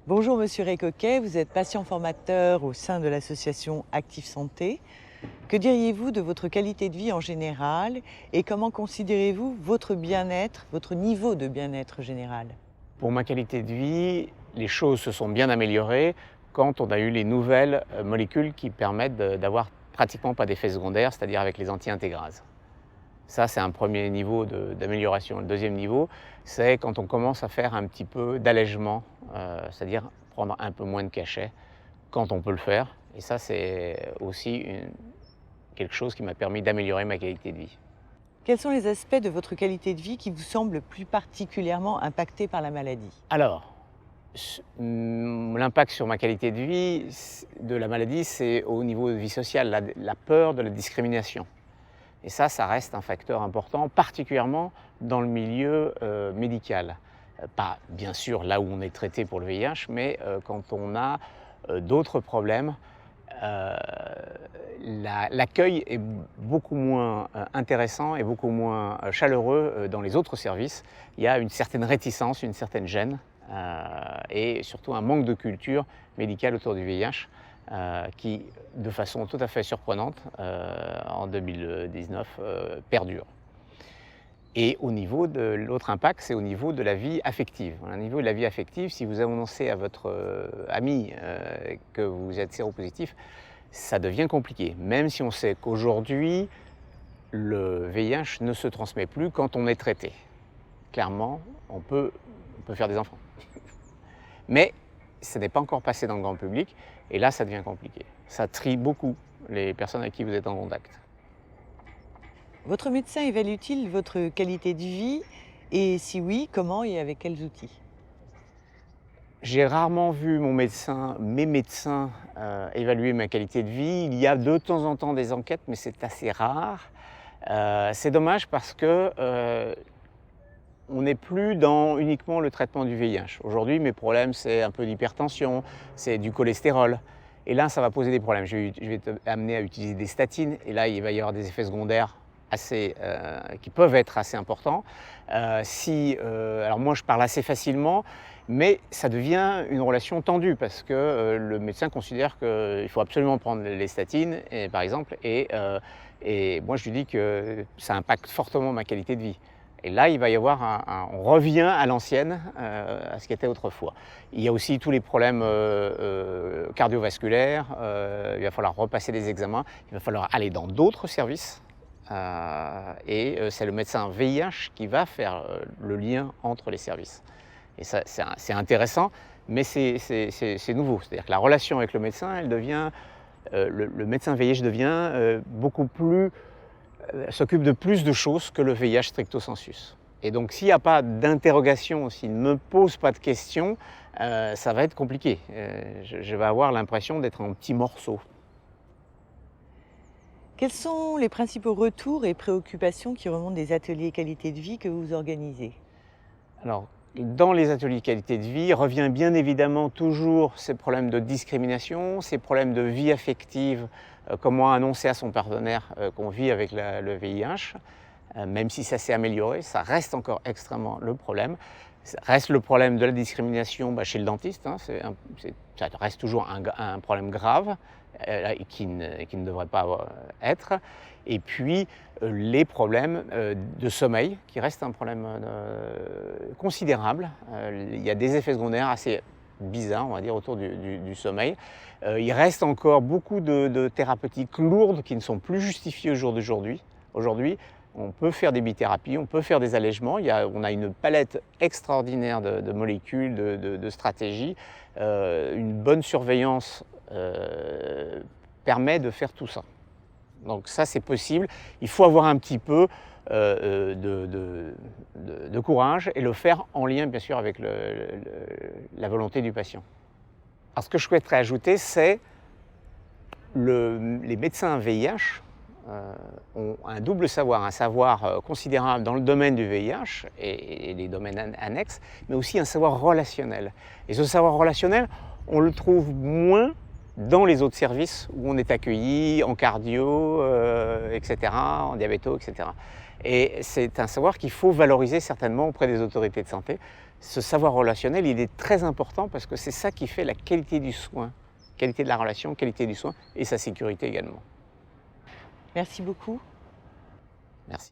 Bonjour Monsieur Récoquet, vous êtes patient formateur au sein de l'association Active Santé. Que diriez-vous de votre qualité de vie en général et comment considérez-vous votre bien-être, votre niveau de bien-être général? Pour ma qualité de vie, les choses se sont bien améliorées quand on a eu les nouvelles molécules qui permettent d'avoir pratiquement pas d'effets secondaires, c'est-à-dire avec les anti-intégrases. Ça, c'est un premier niveau d'amélioration. Le deuxième niveau, c'est quand on commence à faire un petit peu d'allègement, c'est-à-dire prendre un peu moins de cachets quand on peut le faire. Et ça, c'est aussi quelque chose qui m'a permis d'améliorer ma qualité de vie. Quels sont les aspects de votre qualité de vie qui vous semblent plus particulièrement impactés par la maladie? Alors, l'impact sur ma qualité de vie de la maladie, c'est au niveau de vie sociale, la peur de la discrimination. Et ça reste un facteur important, particulièrement dans le milieu médical. Pas bien sûr là où on est traité pour le VIH, mais quand on a d'autres problèmes, l'accueil est beaucoup moins intéressant et beaucoup moins chaleureux dans les autres services. Il y a une certaine réticence, une certaine gêne et surtout un manque de culture médicale autour du VIH qui, de façon tout à fait surprenante, en 2019, perdure. Et au niveau de l'autre impact, c'est au niveau de la vie affective. Au niveau de la vie affective, si vous annoncez à votre ami que vous êtes séropositif, ça devient compliqué. Même si on sait qu'aujourd'hui, le VIH ne se transmet plus quand on est traité. Clairement, on peut faire des enfants. Mais ça n'est pas encore passé dans le grand public, et là, ça devient compliqué. Ça trie beaucoup les personnes avec qui vous êtes en contact. Votre médecin évalue-t-il votre qualité de vie et si oui, comment et avec quels outils? J'ai rarement vu mes médecins évaluer ma qualité de vie. Il y a de temps en temps des enquêtes, mais c'est assez rare. C'est dommage parce que on n'est plus dans uniquement le traitement du VIH. Aujourd'hui, mes problèmes, c'est un peu d'hypertension, c'est du cholestérol. Et là, ça va poser des problèmes. Je vais être amené à utiliser des statines, et là, il va y avoir des effets secondaires qui peuvent être assez importants. Alors moi, je parle assez facilement, mais ça devient une relation tendue parce que le médecin considère qu'il faut absolument prendre les statines, par exemple, et moi, je lui dis que ça impacte fortement ma qualité de vie. Et là, il va y avoir on revient à l'ancienne, à ce qui était autrefois. Il y a aussi tous les problèmes cardiovasculaires, il va falloir repasser des examens, il va falloir aller dans d'autres services. C'est le médecin VIH qui va faire le lien entre les services. Et ça, c'est intéressant, mais c'est nouveau. C'est-à-dire que la relation avec le médecin, elle devient, le médecin VIH devient beaucoup plus, s'occupe de plus de choses que le VIH stricto sensus. Et donc s'il n'y a pas d'interrogation, s'il ne me pose pas de questions, ça va être compliqué. Je vais avoir l'impression d'être un petit morceau. Quels sont les principaux retours et préoccupations qui remontent des ateliers qualité de vie que vous organisez? Alors, dans les ateliers qualité de vie, revient bien évidemment toujours ces problèmes de discrimination, ces problèmes de vie affective, comment annoncer à son partenaire qu'on vit avec le VIH. Même si ça s'est amélioré, ça reste encore extrêmement le problème. Ça reste le problème de la discrimination chez le dentiste, hein, ça reste toujours un problème grave qui ne devrait pas être. Et puis les problèmes de sommeil, qui restent un problème considérable. Il y a des effets secondaires assez bizarres, on va dire, autour du sommeil. Il reste encore beaucoup de thérapeutiques lourdes qui ne sont plus justifiées au jour d'aujourd'hui. Aujourd'hui, on peut faire des bithérapies, on peut faire des allègements. On a une palette extraordinaire de molécules, de stratégies. Une bonne surveillance permet de faire tout ça. Donc ça, c'est possible. Il faut avoir un petit peu de courage et le faire en lien, bien sûr, avec la volonté du patient. Alors, ce que je souhaiterais ajouter, c'est les médecins VIH ont un double savoir, un savoir considérable dans le domaine du VIH et les domaines annexes, mais aussi un savoir relationnel. Et ce savoir relationnel, on le trouve moins dans les autres services où on est accueilli, en cardio, etc., en diabéto, etc. Et c'est un savoir qu'il faut valoriser certainement auprès des autorités de santé. ce savoir relationnel, il est très important parce que c'est ça qui fait la qualité du soin, qualité de la relation, qualité du soin et sa sécurité également. Merci beaucoup. Merci.